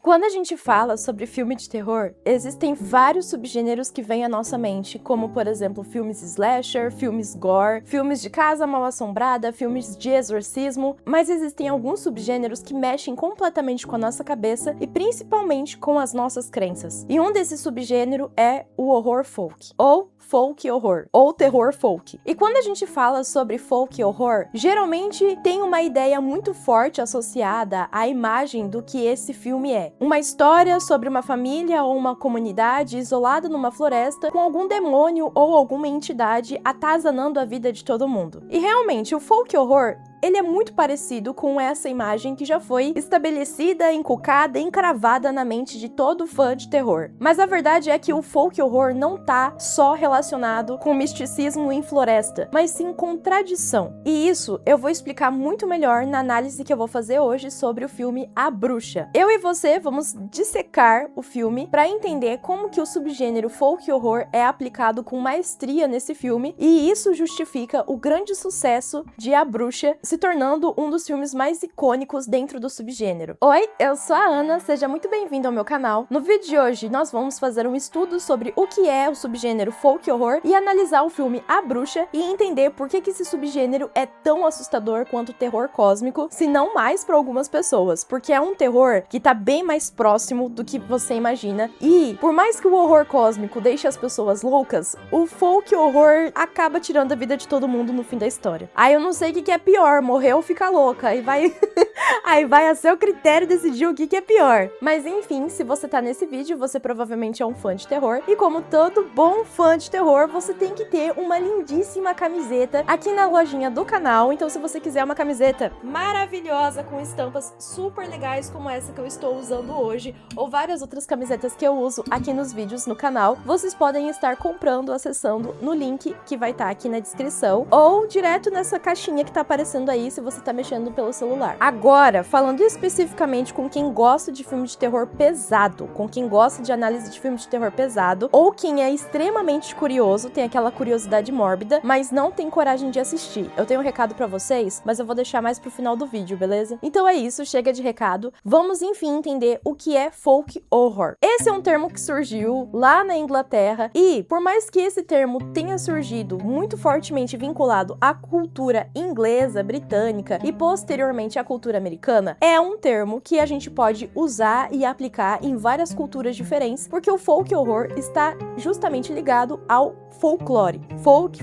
Quando a gente fala sobre filme de terror, existem vários subgêneros que vêm à nossa mente, como, por exemplo, filmes slasher, filmes gore, filmes de casa mal-assombrada, filmes de exorcismo, mas existem alguns subgêneros que mexem completamente com a nossa cabeça e principalmente com as nossas crenças. E um desses subgêneros é o horror folk, ou folk horror, ou terror folk. E quando a gente fala sobre folk horror, geralmente tem uma ideia muito forte associada à imagem do que esse filme é. Uma história sobre uma família ou uma comunidade isolada numa floresta com algum demônio ou alguma entidade atazanando a vida de todo mundo. E realmente, o folk horror, ele é muito parecido com essa imagem que já foi estabelecida, inculcada, encravada na mente de todo fã de terror. Mas a verdade é que o folk horror não tá só relacionado com misticismo em floresta, mas sim com tradição. E isso eu vou explicar muito melhor na análise que eu vou fazer hoje sobre o filme A Bruxa. Eu e você vamos dissecar o filme para entender como que o subgênero folk horror é aplicado com maestria nesse filme, e isso justifica o grande sucesso de A Bruxa, se tornando um dos filmes mais icônicos dentro do subgênero. Oi, eu sou a Ana, seja muito bem-vindo ao meu canal. No vídeo de hoje, nós vamos fazer um estudo sobre o que é o subgênero folk horror e analisar o filme A Bruxa e entender por que esse subgênero é tão assustador quanto o terror cósmico, se não mais para algumas pessoas, porque é um terror que tá bem mais próximo do que você imagina, e por mais que o horror cósmico deixe as pessoas loucas, o folk horror acaba tirando a vida de todo mundo no fim da história. Aí eu não sei o que é pior, morrer ou ficar louca, aí vai a seu critério decidir o que é pior. Mas enfim, se você tá nesse vídeo, você provavelmente é um fã de terror, e como todo bom fã de terror, você tem que ter uma lindíssima camiseta aqui na lojinha do canal. Então se você quiser uma camiseta maravilhosa com estampas super legais como essa que eu estou usando hoje, ou várias outras camisetas que eu uso aqui nos vídeos no canal, vocês podem estar comprando, acessando no link que vai estar aqui na descrição, ou direto nessa caixinha que tá aparecendo aí se você tá mexendo pelo celular. Agora, falando especificamente com quem gosta de filme de terror pesado, com quem gosta de análise de filme de terror pesado, ou quem é extremamente curioso, tem aquela curiosidade mórbida, mas não tem coragem de assistir. Eu tenho um recado pra vocês, mas eu vou deixar mais pro final do vídeo, beleza? Então é isso, chega de recado. Vamos, enfim, entender o que é folk horror. Esse é um termo que surgiu lá na Inglaterra, e por mais que esse termo tenha surgido muito fortemente vinculado à cultura inglesa, britânica e posteriormente à cultura americana, é um termo que a gente pode usar e aplicar em várias culturas diferentes, porque o folk horror está justamente ligado ao folclore.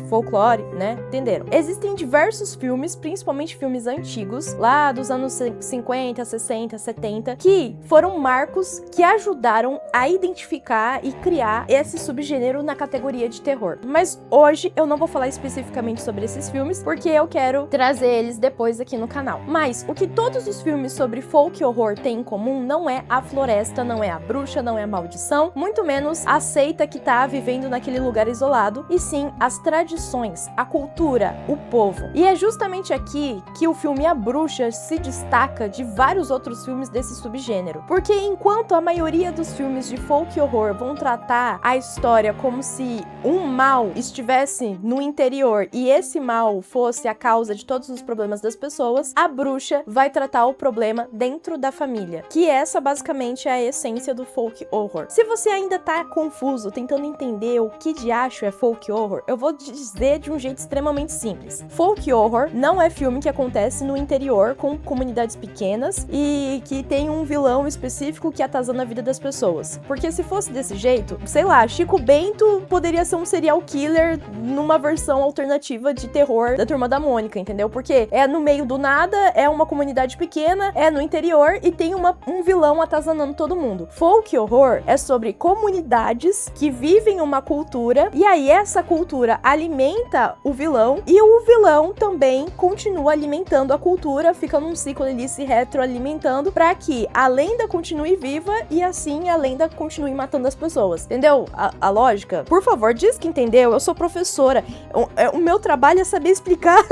Folclore, né? Entenderam? Existem diversos filmes, principalmente filmes antigos, lá dos anos 50, 60, 70, que foram marcos que ajudaram a identificar e criar esse subgênero na categoria de terror. Mas hoje eu não vou falar especificamente sobre esses filmes, porque eu quero trazer eles depois aqui no canal. Mas o que todos os filmes sobre folk horror têm em comum não é a floresta, não é a bruxa, não é a maldição, muito menos a seita que tá vivendo naquele lugar isolado, e sim as tradições, a cultura, o povo. E é justamente aqui que o filme A Bruxa se destaca de vários outros filmes desse subgênero. Porque enquanto a maioria dos filmes de folk horror vão tratar a história como se um mal estivesse no interior e esse mal fosse a causa de todos os problemas das pessoas, A Bruxa vai tratar o problema dentro da família, que essa basicamente é a essência do folk horror. Se você ainda tá confuso, tentando entender o que de acho é folk horror, eu vou dizer de um jeito extremamente simples. Folk horror não é filme que acontece no interior com comunidades pequenas e que tem um vilão específico que atazana a vida das pessoas. Porque se fosse desse jeito, sei lá, Chico Bento poderia ser um serial killer numa versão alternativa de terror da Turma da Mônica, entendeu? Porque é no meio do nada, é uma comunidade pequena, é no interior e tem um vilão atazanando todo mundo. Folk horror é sobre comunidades que vivem uma cultura, e aí essa cultura alimenta o vilão, e o vilão também continua alimentando a cultura, fica num ciclo ali se retroalimentando para que a lenda continue viva e assim a lenda continue matando as pessoas. Entendeu a lógica? Por favor, diz que entendeu. Eu sou professora. O meu trabalho é saber explicar.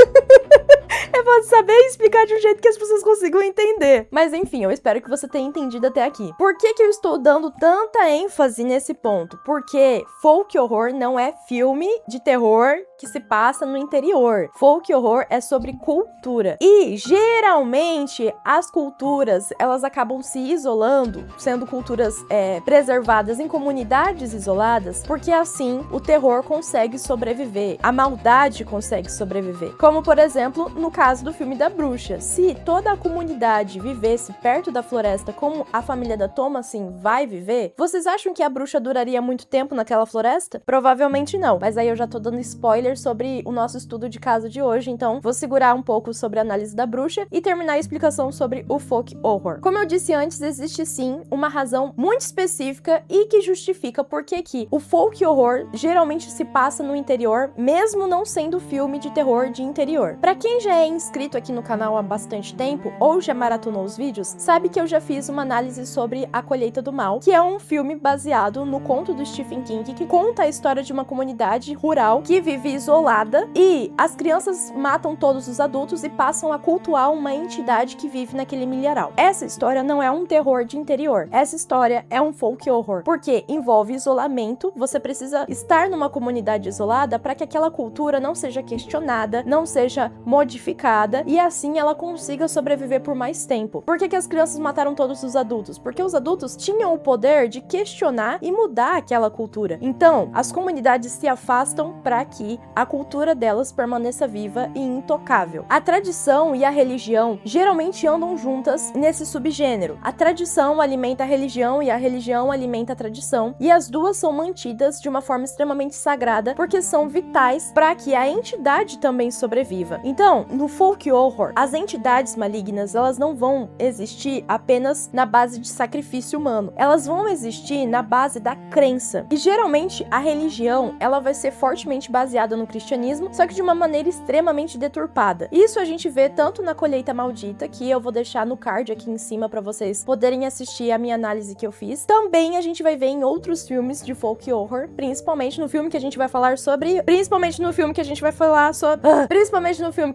É É bom saber explicar de um jeito que as pessoas consigam entender. Mas enfim, eu espero que você tenha entendido até aqui. Por que eu estou dando tanta ênfase nesse ponto? Porque folk horror não é filme de terror que se passa no interior. Folk horror é sobre cultura. E, geralmente, as culturas, elas acabam se isolando, sendo culturas preservadas em comunidades isoladas, porque assim o terror consegue sobreviver, a maldade consegue sobreviver. Como, por exemplo, no caso do filme da bruxa. Se toda a comunidade vivesse perto da floresta como a família da Thomasin vai viver, vocês acham que a bruxa duraria muito tempo naquela floresta? Provavelmente não, mas aí eu já tô dando spoiler sobre o nosso estudo de caso de hoje, então vou segurar um pouco sobre a análise da bruxa e terminar a explicação sobre o folk horror. Como eu disse antes, existe sim uma razão muito específica e que justifica por que o folk horror geralmente se passa no interior, mesmo não sendo filme de terror de interior. Pra quem já é inscrito aqui no canal há bastante tempo ou já maratonou os vídeos, sabe que eu já fiz uma análise sobre A Colheita do Mal, que é um filme baseado no conto do Stephen King, que conta a história de uma comunidade rural que vive isolada e as crianças matam todos os adultos e passam a cultuar uma entidade que vive naquele milharal. Essa história não é um terror de interior, essa história é um folk horror, porque envolve isolamento, você precisa estar numa comunidade isolada para que aquela cultura não seja questionada, não seja modificada e assim ela consiga sobreviver por mais tempo. Por que as crianças mataram todos os adultos? Porque os adultos tinham o poder de questionar e mudar aquela cultura. Então, as comunidades se afastam para que a cultura delas permaneça viva e intocável. A tradição e a religião geralmente andam juntas nesse subgênero. A tradição alimenta a religião e a religião alimenta a tradição, e as duas são mantidas de uma forma extremamente sagrada porque são vitais para que a entidade também sobreviva. Então, no folk horror, as entidades malignas, elas não vão existir apenas na base de sacrifício humano. Elas vão existir na base da crença. E geralmente a religião, ela vai ser fortemente baseada no cristianismo, só que de uma maneira extremamente deturpada. Isso a gente vê tanto na Colheita Maldita, que eu vou deixar no card aqui em cima para vocês poderem assistir a minha análise que eu fiz. Também a gente vai ver em outros filmes de folk horror, principalmente no filme que a gente vai falar sobre, principalmente no filme que a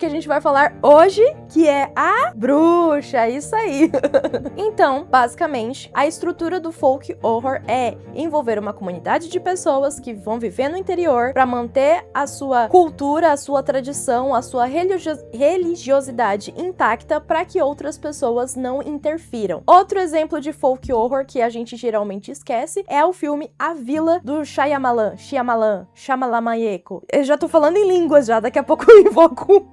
gente vai falar hoje, que é A Bruxa, isso aí. Então, basicamente, a estrutura do folk horror é envolver uma comunidade de pessoas que vão viver no interior para manter a sua cultura, a sua tradição, a sua religiosidade intacta para que outras pessoas não interfiram. Outro exemplo de folk horror que a gente geralmente esquece é o filme A Vila do Shyamalan. Eu já tô falando em línguas já, daqui a pouco eu invoco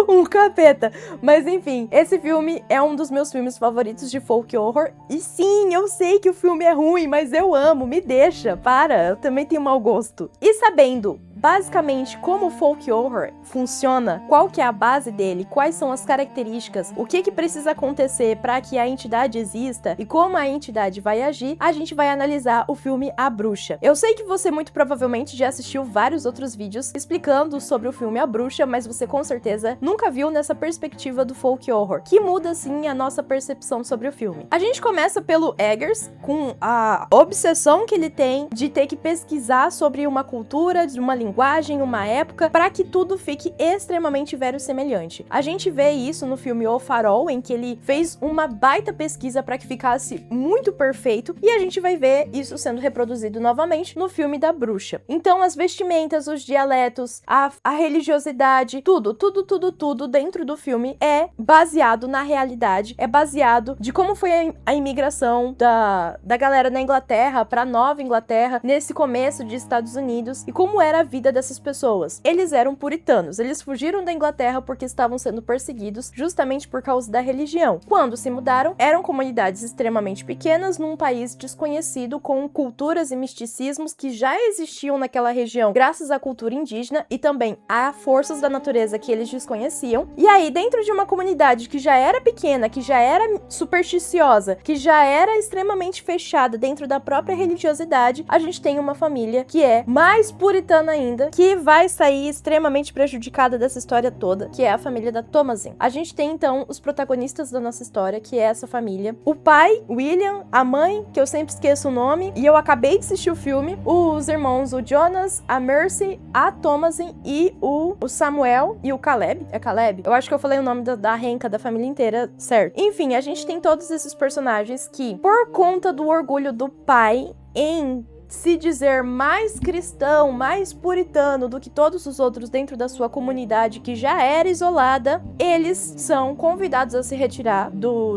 um capeta. Mas enfim, esse filme é um dos meus filmes favoritos de folk horror. E sim, eu sei que o filme é ruim, mas eu amo, me deixa, para, eu também tenho mau gosto. E sabendo basicamente como o folk horror funciona, qual que é a base dele, quais são as características, o que precisa acontecer para que a entidade exista e como a entidade vai agir, a gente vai analisar o filme A Bruxa. Eu sei que você muito provavelmente já assistiu vários outros vídeos explicando sobre o filme A Bruxa, mas você com certeza nunca viu nessa perspectiva do folk horror, que muda sim a nossa percepção sobre o filme. A gente começa pelo Eggers, com a obsessão que ele tem de ter que pesquisar sobre uma cultura, de uma linguagem, uma época, para que tudo fique extremamente verossemelhante. A gente vê isso no filme O Farol, em que ele fez uma baita pesquisa para que ficasse muito perfeito, e a gente vai ver isso sendo reproduzido novamente no filme da Bruxa. Então, as vestimentas, os dialetos, a religiosidade, tudo dentro do filme é baseado na realidade, é baseado de como foi a imigração da galera na Inglaterra para Nova Inglaterra, nesse começo de Estados Unidos, e como era a vida dessas pessoas. Eles eram puritanos, eles fugiram da Inglaterra porque estavam sendo perseguidos justamente por causa da religião. Quando se mudaram, eram comunidades extremamente pequenas num país desconhecido, com culturas e misticismos que já existiam naquela região graças à cultura indígena e também a forças da natureza que eles desconheciam. E aí, dentro de uma comunidade que já era pequena, que já era supersticiosa, que já era extremamente fechada dentro da própria religiosidade, a gente tem uma família que é mais puritana ainda, ainda que vai sair extremamente prejudicada dessa história toda, que é a família da Thomasin. A gente tem então os protagonistas da nossa história, que é essa família. O pai, William, a mãe, que eu sempre esqueço o nome, e eu acabei de assistir o filme, os irmãos, o Jonas, a Mercy, a Thomasin e o Samuel e o Caleb. É Caleb? Eu acho que eu falei o nome da renca da família inteira, certo? Enfim, a gente tem todos esses personagens que, por conta do orgulho do pai em se dizer mais cristão, mais puritano do que todos os outros dentro da sua comunidade que já era isolada, eles são convidados a se retirar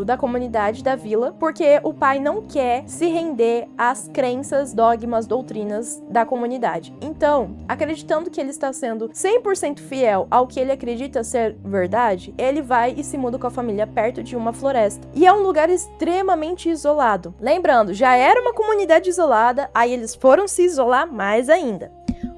da comunidade, da vila, porque o pai não quer se render às crenças, dogmas, doutrinas da comunidade. Então, acreditando que ele está sendo 100% fiel ao que ele acredita ser verdade, ele vai e se muda com a família perto de uma floresta. E é um lugar extremamente isolado. Lembrando, já era uma comunidade isolada, aí eles foram se isolar mais ainda.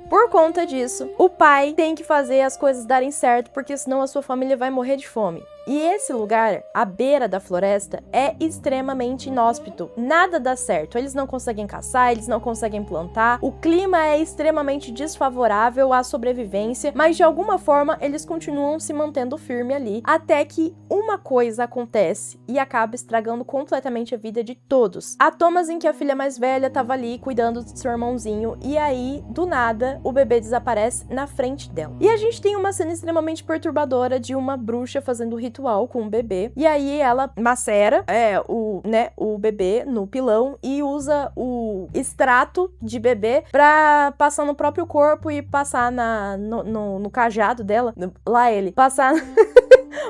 Por conta disso, o pai tem que fazer as coisas darem certo, porque senão a sua família vai morrer de fome. E esse lugar, à beira da floresta, é extremamente inóspito. Nada dá certo. Eles não conseguem caçar, eles não conseguem plantar. O clima é extremamente desfavorável à sobrevivência, mas de alguma forma eles continuam se mantendo firme ali, até que uma coisa acontece e acaba estragando completamente a vida de todos. A Thomasin, que é a filha mais velha, estava ali cuidando do seu irmãozinho, e aí, do nada, o bebê desaparece na frente dela. E a gente tem uma cena extremamente perturbadora de uma bruxa fazendo ritual com o bebê, e aí ela macera o bebê no pilão e usa o extrato de bebê pra passar no próprio corpo e passar no cajado dela,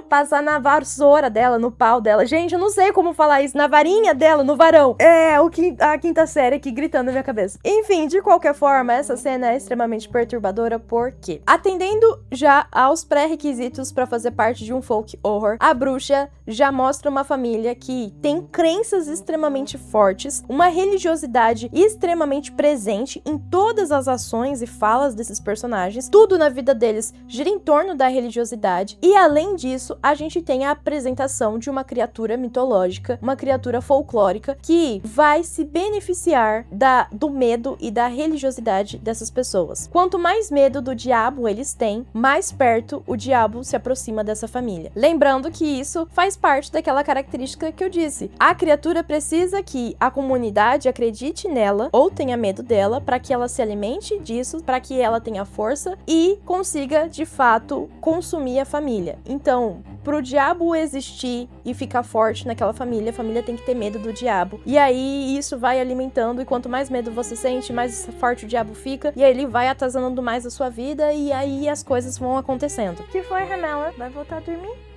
passar na vassoura dela, no pau dela. Gente, eu não sei como falar isso. Na varinha dela, no varão. É a quinta série aqui gritando na minha cabeça. Enfim, de qualquer forma, essa cena é extremamente perturbadora porque, atendendo já aos pré-requisitos para fazer parte de um folk horror, a bruxa já mostra uma família que tem crenças extremamente fortes, uma religiosidade extremamente presente em todas as ações e falas desses personagens. Tudo na vida deles gira em torno da religiosidade, e além disso, a gente tem a apresentação de uma criatura mitológica, uma criatura folclórica que vai se beneficiar do medo e da religiosidade dessas pessoas. Quanto mais medo do diabo eles têm, mais perto o diabo se aproxima dessa família. Lembrando que isso faz parte daquela característica que eu disse. A criatura precisa que a comunidade acredite nela ou tenha medo dela para que ela se alimente disso, para que ela tenha força e consiga, de fato, consumir a família. Então, pro diabo existir e ficar forte naquela família, a família tem que ter medo do diabo. E aí isso vai alimentando, e quanto mais medo você sente, mais forte o diabo fica, e aí ele vai atazanando mais a sua vida, e aí as coisas vão acontecendo. Que foi, Ramela? Vai voltar a dormir?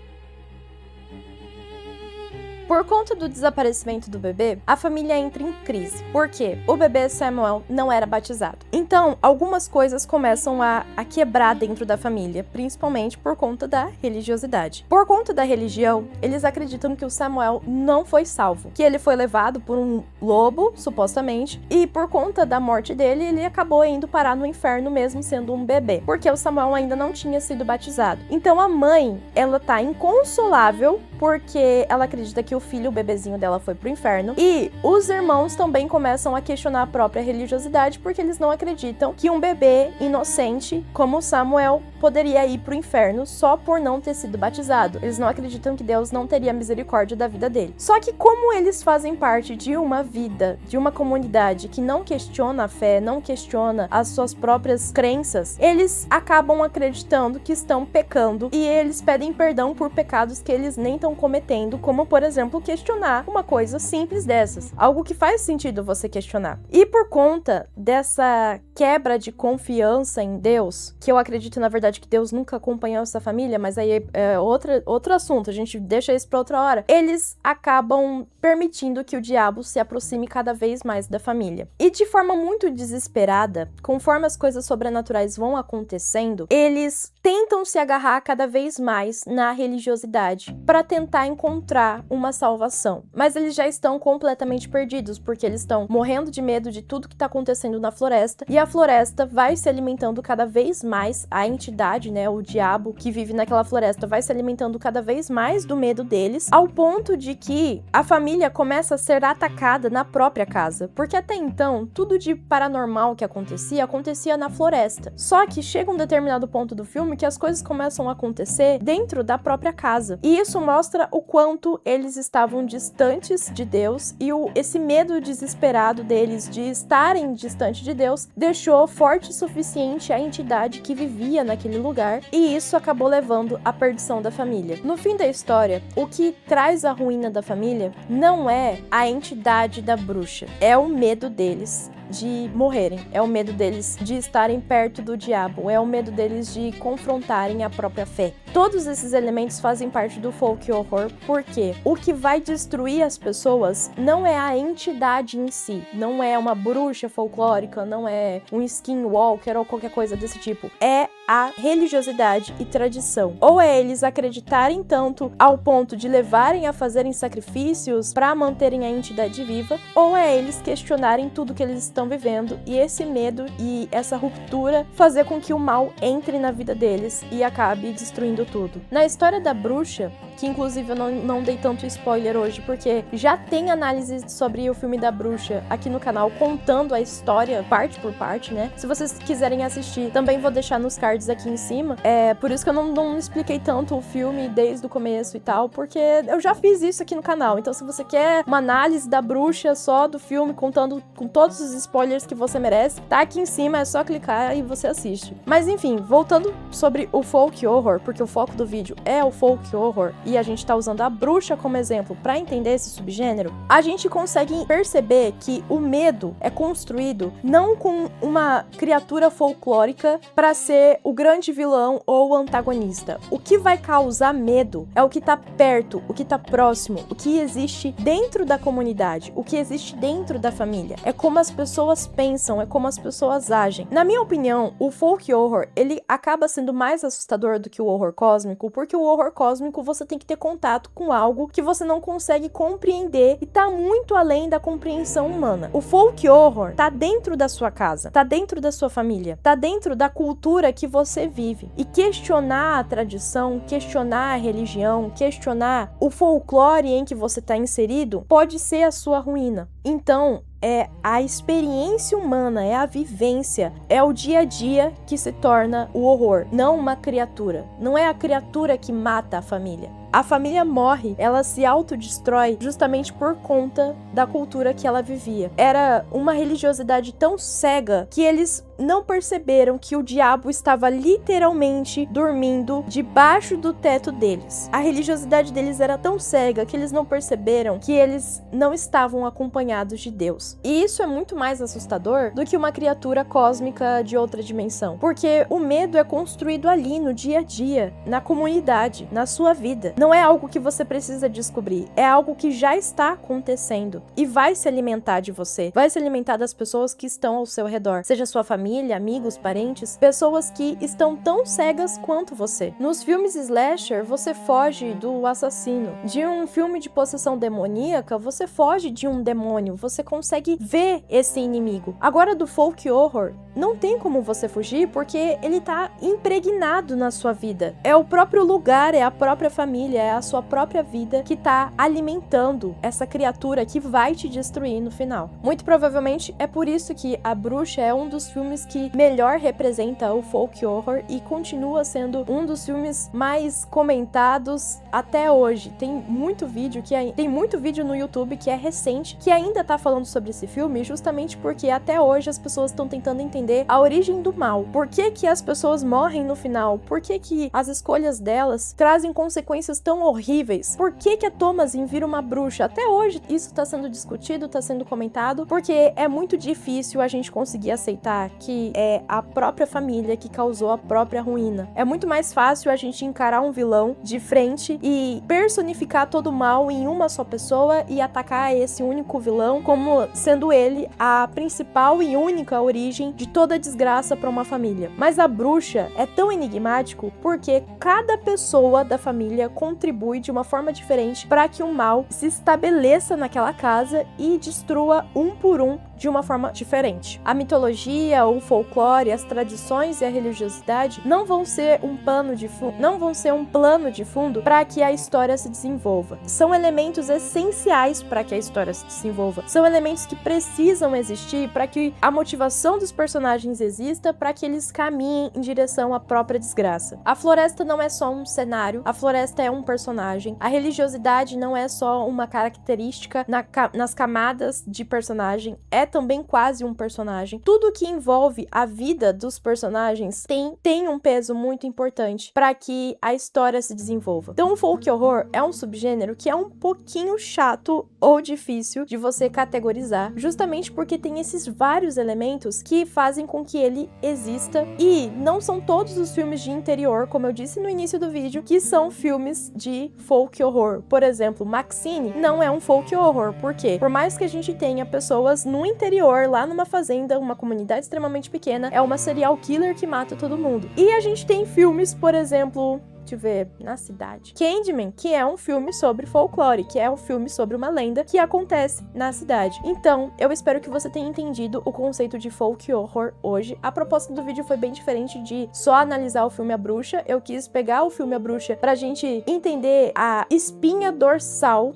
Por conta do desaparecimento do bebê, a família entra em crise, porque o bebê Samuel não era batizado. Então, algumas coisas começam a quebrar dentro da família, principalmente por conta da religiosidade. Por conta da religião, eles acreditam que o Samuel não foi salvo, que ele foi levado por um lobo, supostamente, e por conta da morte dele, ele acabou indo parar no inferno mesmo sendo um bebê, porque o Samuel ainda não tinha sido batizado. Então a mãe, ela tá inconsolável, porque ela acredita que o filho, o bebezinho dela, foi pro inferno. E os irmãos também começam a questionar a própria religiosidade, porque eles não acreditam que um bebê inocente como Samuel poderia ir pro inferno só por não ter sido batizado. Eles não acreditam que Deus não teria misericórdia da vida dele. Só que como eles fazem parte de uma vida, de uma comunidade que não questiona a fé, não questiona as suas próprias crenças, eles acabam acreditando que estão pecando, e eles pedem perdão por pecados que eles nem estão cometendo, como por exemplo questionar uma coisa simples dessas, algo que faz sentido você questionar. E por conta dessa quebra de confiança em Deus, que eu acredito na verdade que Deus nunca acompanhou essa família, mas aí é outro assunto, a gente deixa isso pra outra hora, eles acabam permitindo que o diabo se aproxime cada vez mais da família. E de forma muito desesperada, conforme as coisas sobrenaturais vão acontecendo, eles tentam se agarrar cada vez mais na religiosidade para tentar encontrar uma salvação. Mas eles já estão completamente perdidos, porque eles estão morrendo de medo de tudo que tá acontecendo na floresta, e a floresta vai se alimentando cada vez mais, a entidade, né, o diabo que vive naquela floresta vai se alimentando cada vez mais do medo deles, ao ponto de que a família começa a ser atacada na própria casa, porque até então, tudo de paranormal que acontecia na floresta. Só que chega um determinado ponto do filme que as coisas começam a acontecer dentro da própria casa. E isso mostra o quanto eles estavam distantes de Deus, e esse medo desesperado deles de estarem distante de Deus deixou forte o suficiente a entidade que vivia naquele lugar, e isso acabou levando à perdição da família. No fim da história, o que traz a ruína da família não é a entidade da bruxa, é o medo deles de morrerem, é o medo deles de estarem perto do diabo, é o medo deles de confrontarem a própria fé. Todos esses elementos fazem parte do folk horror, porque o que vai destruir as pessoas não é a entidade em si, não é uma bruxa folclórica, não é um skinwalker ou qualquer coisa desse tipo, é a religiosidade e tradição. Ou é eles acreditarem tanto ao ponto de levarem a fazerem sacrifícios para manterem a entidade viva, ou é eles questionarem tudo que eles estão vivendo, e esse medo e essa ruptura fazer com que o mal entre na vida deles e acabe destruindo tudo. Na história da bruxa, que inclusive eu não dei tanto spoiler hoje, porque já tem análise sobre o filme da bruxa aqui no canal, contando a história parte por parte, né? Se vocês quiserem assistir, também vou deixar nos cards aqui em cima. É por isso que eu não expliquei tanto o filme desde o começo e tal, porque eu já fiz isso aqui no canal. Então, se você quer uma análise da bruxa só do filme, contando com todos os spoilers que você merece, tá aqui em cima, é só clicar e você assiste. Mas enfim, voltando sobre o folk horror, porque o foco do vídeo é o folk horror, e a gente tá usando a bruxa como exemplo para entender esse subgênero, a gente consegue perceber que o medo é construído não com uma criatura folclórica para ser o grande vilão ou o antagonista. O que vai causar medo é o que tá perto, o que tá próximo, o que existe dentro da comunidade, o que existe dentro da família. É como as pessoas pensam, é como as pessoas agem. Na minha opinião, o folk horror, ele acaba sendo mais assustador do que o horror cósmico, porque o horror cósmico você tem que ter contato com algo que você não consegue compreender e tá muito além da compreensão humana. O folk horror tá dentro da sua casa, tá dentro da sua família, tá dentro da cultura que você vive. E questionar a tradição, questionar a religião, questionar o folclore em que você tá inserido, pode ser a sua ruína. Então, é a experiência humana, é a vivência, é o dia a dia que se torna o horror, não uma criatura. Não é a criatura que mata a família. A família morre, ela se autodestrói justamente por conta da cultura que ela vivia. Era uma religiosidade tão cega que eles não perceberam que o diabo estava literalmente dormindo debaixo do teto deles. A religiosidade deles era tão cega que eles não perceberam que eles não estavam acompanhados de Deus. E isso é muito mais assustador do que uma criatura cósmica de outra dimensão, porque o medo é construído ali no dia a dia, na comunidade, na sua vida. Não é algo que você precisa descobrir, é algo que já está acontecendo e vai se alimentar de você, vai se alimentar das pessoas que estão ao seu redor, seja sua família, amigos, parentes, pessoas que estão tão cegas quanto você. Nos filmes slasher, você foge do assassino. De um filme de possessão demoníaca, você foge de um demônio, você consegue ver esse inimigo. Agora, do folk horror, não tem como você fugir porque ele tá impregnado na sua vida. É o próprio lugar, é a própria família, é a sua própria vida que tá alimentando essa criatura que vai te destruir no final. Muito provavelmente é por isso que A Bruxa é um dos filmes que melhor representa o folk horror e continua sendo um dos filmes mais comentados até hoje. Tem muito vídeo no YouTube que é recente que ainda tá falando sobre esse filme, justamente porque até hoje as pessoas estão tentando entender a origem do mal. Por que que as pessoas morrem no final? Por que que as escolhas delas trazem consequências tão horríveis? Por que que a Thomasin vira uma bruxa? Até hoje isso tá sendo discutido, tá sendo comentado, porque é muito difícil a gente conseguir aceitar que é a própria família que causou a própria ruína. É muito mais fácil a gente encarar um vilão de frente e personificar todo o mal em uma só pessoa e atacar esse único vilão como sendo ele a principal e única origem de toda desgraça para uma família. Mas A Bruxa é tão enigmático porque cada pessoa da família contribui de uma forma diferente para que o mal se estabeleça naquela casa e destrua um por um de uma forma diferente. A mitologia, o folclore, as tradições e a religiosidade não vão ser um plano de fundo para que a história se desenvolva. São elementos essenciais para que a história se desenvolva. São elementos que precisam existir para que a motivação dos personagens exista, para que eles caminhem em direção à própria desgraça. A floresta não é só um cenário, a floresta é um personagem. A religiosidade não é só uma característica nas camadas de personagem, é também quase um personagem. Tudo que envolve a vida dos personagens tem um peso muito importante para que a história se desenvolva. Então, o folk horror é um subgênero que é um pouquinho chato ou difícil de você categorizar, justamente porque tem esses vários elementos que fazem com que ele exista, e não são todos os filmes de interior, como eu disse no início do vídeo, que são filmes de folk horror. Por exemplo, Maxine não é um folk horror. Por quê? Por mais que a gente tenha pessoas no interior, lá numa fazenda, uma comunidade extremamente pequena, é uma serial killer que mata todo mundo. E a gente tem filmes, por exemplo, deixa eu ver, na cidade, Candyman, que é um filme sobre folclore, que é um filme sobre uma lenda que acontece na cidade. Então, eu espero que você tenha entendido o conceito de folk horror hoje. A proposta do vídeo foi bem diferente de só analisar o filme A Bruxa. Eu quis pegar o filme A Bruxa pra gente entender a espinha dorsal,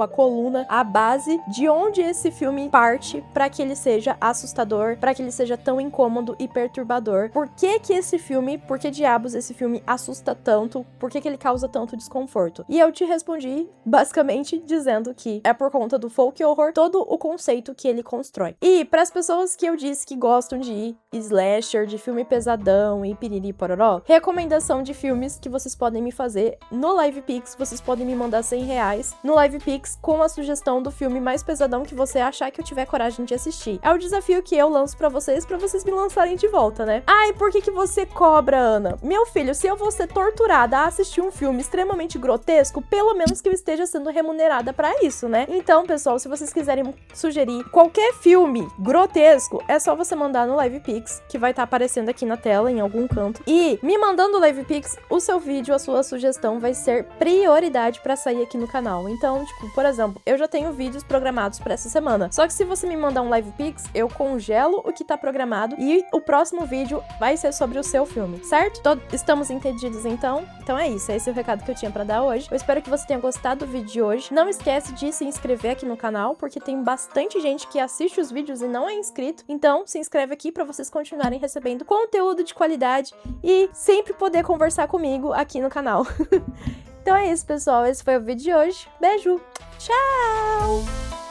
a coluna, a base de onde esse filme parte pra que ele seja assustador, pra que ele seja tão incômodo e perturbador. Por que diabos esse filme assusta tanto? Por que ele causa tanto desconforto? E eu te respondi basicamente dizendo que é por conta do folk horror, todo o conceito que ele constrói. E para as pessoas que eu disse que gostam de slasher, de filme pesadão e piriri pororó, recomendação de filmes que vocês podem me fazer no LivePix. Vocês podem me mandar R$100 no LivePix com a sugestão do filme mais pesadão que você achar que eu tiver coragem de assistir. É o desafio que eu lanço pra vocês me lançarem de volta, né? E por que você cobra, Ana? Meu filho, se eu vou ser torturada a assistir um filme extremamente grotesco, pelo menos que eu esteja sendo remunerada pra isso, né? Então, pessoal, se vocês quiserem sugerir qualquer filme grotesco, é só você mandar no LivePix, que vai estar aparecendo aqui na tela, em algum canto. E me mandando no LivePix, o seu vídeo, a sua sugestão vai ser prioridade pra sair aqui no canal. Então, por exemplo, eu já tenho vídeos programados pra essa semana. Só que se você me mandar um LivePix, eu congelo o que tá programado e o próximo vídeo vai ser sobre o seu filme, certo? Estamos entendidos então? Então é isso, esse é o recado que eu tinha pra dar hoje. Eu espero que você tenha gostado do vídeo de hoje. Não esquece de se inscrever aqui no canal, porque tem bastante gente que assiste os vídeos e não é inscrito. Então se inscreve aqui pra vocês continuarem recebendo conteúdo de qualidade e sempre poder conversar comigo aqui no canal. Então é isso, pessoal. Esse foi o vídeo de hoje. Beijo! Tchau!